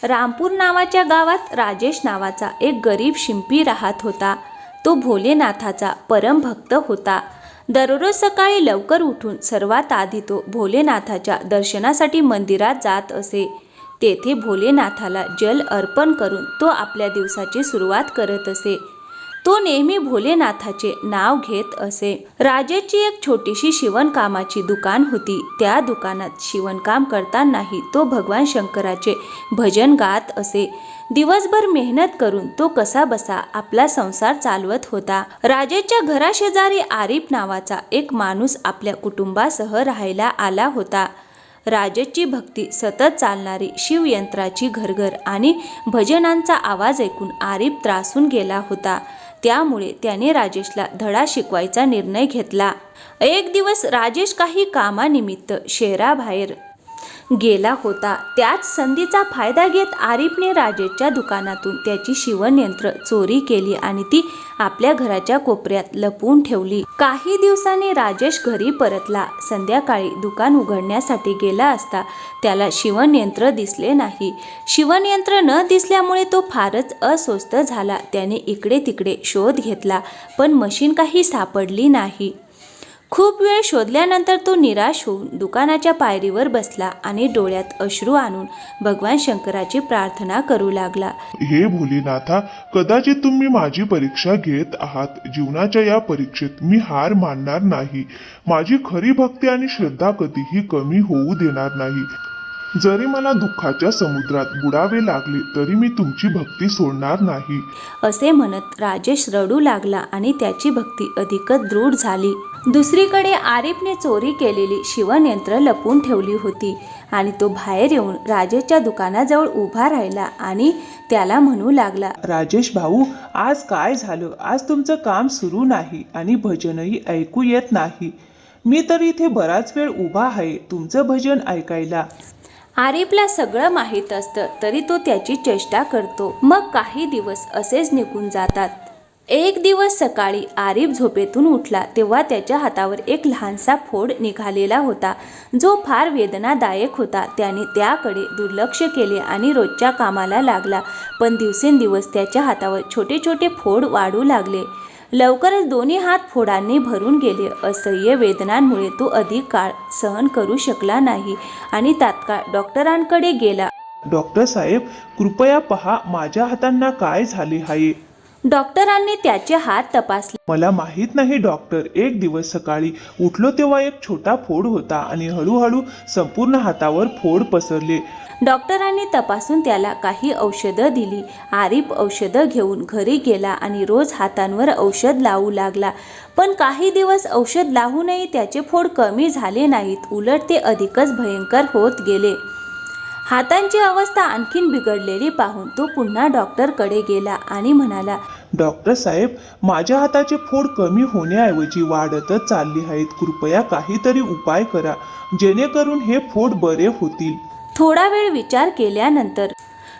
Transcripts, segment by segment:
रामपूर नावाच्या गावात राजेश नावाचा एक गरीब शिंपी राहत होता. तो भोलेनाथाचा परमभक्त होता. दररोज सकाळी लवकर उठून सर्वात आधी तो भोलेनाथाच्या दर्शनासाठी मंदिरात जात असे. तेथे भोलेनाथाला जल अर्पण करून तो आपल्या दिवसाची सुरुवात करत असे. तो नेहमी भोलेनाथाचे नाव घेत असे. राजेशची एक छोटीशी शिवणकामाची दुकान होती. त्या दुकानात शिवणकाम करतानाही तो भगवान शंकराचे भजन गात असे. दिवसभर मेहनत करून तो कसाबसा आपला संसार चालवत होता. राजेशच्या घराशेजारी आरिफ नावाचा एक माणूस आपल्या कुटुंबासह राहायला आला होता. राजेशची भक्ती सतत चालणारी शिवयंत्राची घरघर आणि भजनांचा आवाज ऐकून आरिफ त्रासून गेला होता. त्यामुळे त्याने राजेशला धडा शिकवायचा निर्णय घेतला. एक दिवस राजेश काही कामानिमित्त शहराबाहेर गेला होता. त्याच संधीचा फायदा घेत आरिफने राजेशच्या दुकानातून त्याची शिवणयंत्र चोरी केली आणि ती आपल्या घराच्या कोपऱ्यात लपवून ठेवली. काही दिवसांनी राजेश घरी परतला. संध्याकाळी दुकान उघडण्यासाठी गेला असता त्याला शिवणयंत्र दिसले नाही. शिवणयंत्र न दिसल्यामुळे तो फारच अस्वस्थ झाला. त्याने इकडे तिकडे शोध घेतला पण मशीन काही सापडली नाही. खूप वेळ शोधल्यानंतर तो निराश होऊन दुकानाच्या पायरीवर बसला आणि डोळ्यात अश्रू आणून भगवान शंकराची प्रार्थना करू लागला. हे भोलेनाथा, कदाचित तुम्ही माझी परीक्षा घेत आहात. जीवनाच्या या परीक्षेत मी हार मानणार नाही. माझी खरी भक्ती आणि श्रद्धा कधीही कमी होऊ देणार नाही. जरी मला दुःखाच्या समुद्रात बुडावे लागले तरी मी तुमची भक्ती सोडणार नाही. असे म्हणत राजेश रडू लागला आणि त्याची भक्ती अधिकच दृढ झाली. दुसरीकडे आरिफने चोरी केलेली शिवणयंत्र लपवून ठेवली होती आणि तो बाहेर येऊन राजेशच्या दुकानाजवळ उभा राहिला आणि त्याला म्हणू लागला, राजेश भाऊ, आज काय झालं? आज तुमचं काम सुरू नाही आणि भजनही ऐकू येत नाही. मी तर इथे बराच वेळ उभा आहे तुमचं भजन ऐकायला. आरिफला सगळं माहीत असतं तरी तो त्याची चेष्टा करतो. मग काही दिवस असेच निघून जातात. एक दिवस सकाळी आरिफ झोपेतून उठला तेव्हा त्याच्या हातावर एक लहानसा फोड निघालेला होता जो फार वेदनादायक होता. त्याने त्याकडे दुर्लक्ष केले आणि रोजच्या कामाला लागला. पण दिवसेंदिवस त्याच्या हातावर छोटे छोटे फोड वाढू लागले. लवकरच दोन्ही हात फोडांनी भरून गेले. असह्य वेदनांमुळे तो अधिक काळ सहन करू शकला नाही आणि तात्काळ डॉक्टरांकडे गेला. डॉक्टर साहेब, कृपया पहा माझ्या हातांना काय झाले आहे. डॉक्टरांनी त्याचे हात तपासले. मला माहीत नाही डॉक्टर. एक दिवस सकाळी उठलो तेव्हा एक छोटा फोड होता आणि हळूहळू संपूर्ण हातावर फोड पसरले. डॉक्टरांनी तपासून त्याला काही औषधं दिली. आरिफ औषधं घेऊन घरी गेला आणि रोज हातांवर औषध लावू लागला. पण काही दिवस औषध लावूनही त्याचे फोड कमी झाले नाहीत. उलट ते अधिकच भयंकर होत गेले. हातांची अवस्था आणखीन बिघडलेली पाहून तो पुन्हा डॉक्टरकडे गेला आणि म्हणाला, डॉक्टर साहेब, माझ्या हाताचे फोड कमी होण्याऐवजी वाढतच चालली आहेत. कृपया काहीतरी उपाय करा जेणेकरून हे फोड बरे होतील. थोडा वेळ विचार केल्यानंतर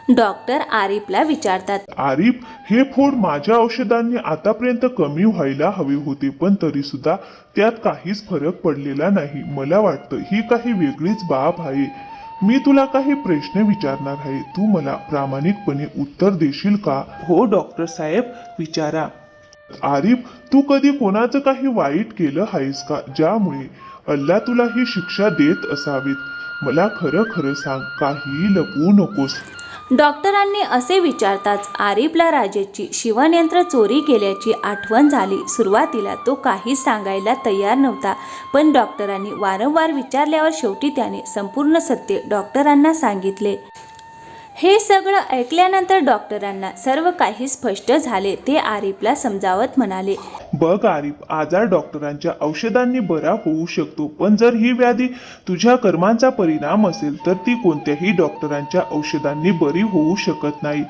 डॉक्टर आरिफला विचारतात, आरिफ, हे फोड माझ्या औषधांनी आतापर्यंत कमी व्हायला हवे होते पण तरी सुद्धा त्यात काहीच फरक पडलेला नाही. मला वाटतं ही काही वेगळीच बाब आहे. मी तुला काही प्रश्न विचारणार आहे. तू मला प्रामाणिकपणे उत्तर देशील का? हो डॉक्टर साहेब, विचारा. आरिफ, तू कधी कोणाचं काही वाईट केलं आहेस का ज्यामुळे अल्लाह तुला ही शिक्षा देत असावीत? मला खरं खरं सांग, काहीही लपवू नकोस. डॉक्टरांनी असे विचारताच आरिफला राजेशची शिवणयंत्र चोरी केल्याची आठवण झाली. सुरुवातीला तो काहीच सांगायला तयार नव्हता पण डॉक्टरांनी वारंवार विचारल्यावर शेवटी त्याने संपूर्ण सत्य डॉक्टरांना सांगितले. हे सगळं ऐकल्यानंतर डॉक्टरांना सर्व काही स्पष्ट झाले. ते आरिफला समजावत म्हणाले, बघ आरिफ, आजार डॉक्टरांच्या औषधांनी बरा होऊ शकतो पण जर ही व्याधी तुझ्या कर्मांचा परिणाम असेल तर ती कोणत्याही डॉक्टरांच्या औषधांनी बरी होऊ शकत नाही.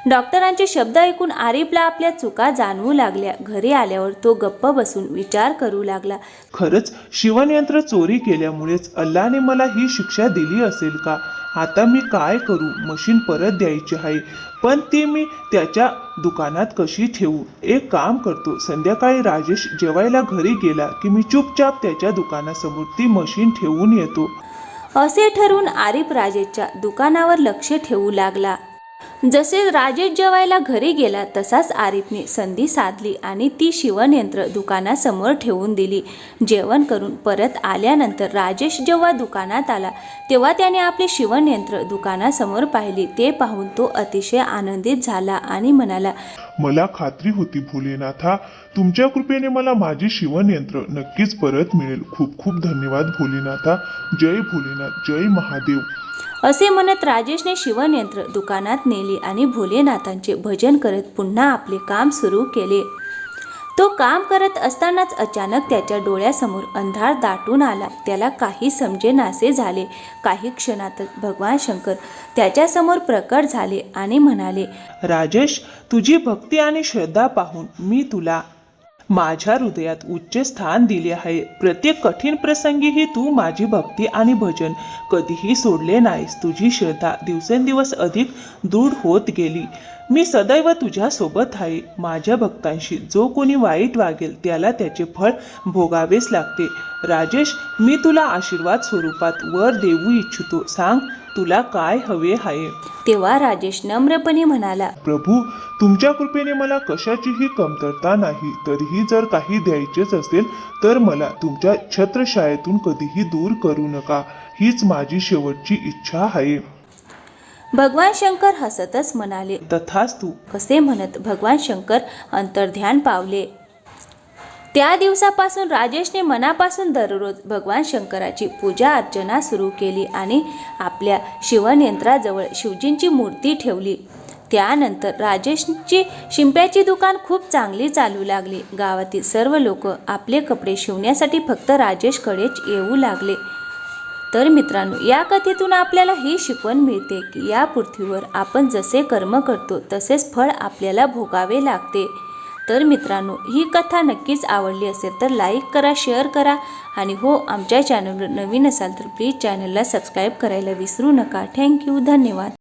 डॉक्टरांचे शब्द ऐकून आरिफला आपल्या चुका जाणवू लागल्या. घरी आल्यावर तो गप्प बसून विचार करू लागला, खरंच शिवणयंत्र चोरी केल्यामुळेच अल्लाने मला ही शिक्षा दिली असेल का? आता मी काय करू? मशीन परत द्यायची आहे पण ती मी त्याच्या दुकानात कशी ठेवू? एक काम करतो, संध्याकाळी राजेश जेवायला घरी गेला की मी चुपचाप त्याच्या दुकानासमोर ती मशीन ठेवून येतो. असे ठरवून आरिफ राजेशच्या दुकानावर लक्ष ठेवू लागला. जसे राजेश जेवायला घरी गेला तसाच आरिफने संधी साधली आणि ती शिवणयंत्र दुकानासमोर ठेवून दिली. जेवण करून परत आल्यानंतर राजेश जेव्हा दुकानात आला तेव्हा त्याने आपले शिवणयंत्र दुकानासमोर पाहिली. ते पाहून तो अतिशय आनंदित झाला आणि म्हणाला, मला खात्री होती भोलेनाथा, तुमच्या कृपेने मला माझी शिवणयंत्र नक्कीच परत मिळेल. खूप खूप धन्यवाद भोलेनाथा. जय भोलेनाथ, जय महादेव. असे म्हणत राजेशने शिवणयंत्र दुकानात नेली आणि भोलेनाथांचे भजन करत पुन्हा आपले काम सुरू केले. तो काम करत असतानाच अचानक त्याच्या डोळ्यासमोर अंधार दाटून आला. त्याला काही समजेनासे झाले. काही क्षणातच भगवान शंकर त्याच्यासमोर प्रकट झाले आणि म्हणाले, राजेश, तुझी भक्ती आणि श्रद्धा पाहून मी तुला माझ्या हृदयात उच्च स्थान दिले आहे. प्रत्येक कठीण प्रसंगीही तू माझी भक्ती आणि भजन कधीही सोडले नाहीस. तुझी श्रद्धा दिवसेंदिवस अधिक दृढ होत गेली. मी सदैव तुझ्या सोबत आहे. माझ्या भक्तांशी जो कोणी वाईट वागेल त्याला त्याचे फळ भोगावेच लागते. राजेश, मी तुला आशीर्वाद स्वरूपात वर देऊ इच्छितो. सांग, तुला काय हवे आहे? तेव्हा राजेश नम्रपणे म्हणाला, प्रभू, तुमच्या कृपेने मला कशाचीही कमतरता नाही. तरीही जर काही द्यायचेच असेल तर मला तुमच्या छत्रछायेतून कधीही दूर करू नका. हीच माझी शेवटची इच्छा आहे. भगवान शंकर हसतच म्हणाले, तथास्तु. असे म्हणत भगवान शंकर अंतर्ध्यान पावले. त्या दिवसापासून राजेशने मनापासून दररोज भगवान शंकराची पूजा अर्चना सुरू केली आणि आपल्या शिवणयंत्राजवळ शिवजींची मूर्ती ठेवली. त्यानंतर राजेशची शिंप्याची दुकान खूप चांगली चालू लागली. गावातील सर्व लोक आपले कपडे शिवण्यासाठी फक्त राजेशकडेच येऊ लागले. तर मित्रांनो, या कथेतून आपल्याला ही शिकवण मिळते की या पृथ्वीवर आपण जसे कर्म करतो तसेच फळ आपल्याला भोगावे लागते. तर मित्रांनो, ही कथा नक्कीच आवडली असेल तर लाईक करा, शेअर करा आणि हो, आमच्या चॅनलवर नवीन असाल तर प्लीज चॅनलला सबस्क्राईब करायला विसरू नका. थँक्यू. धन्यवाद.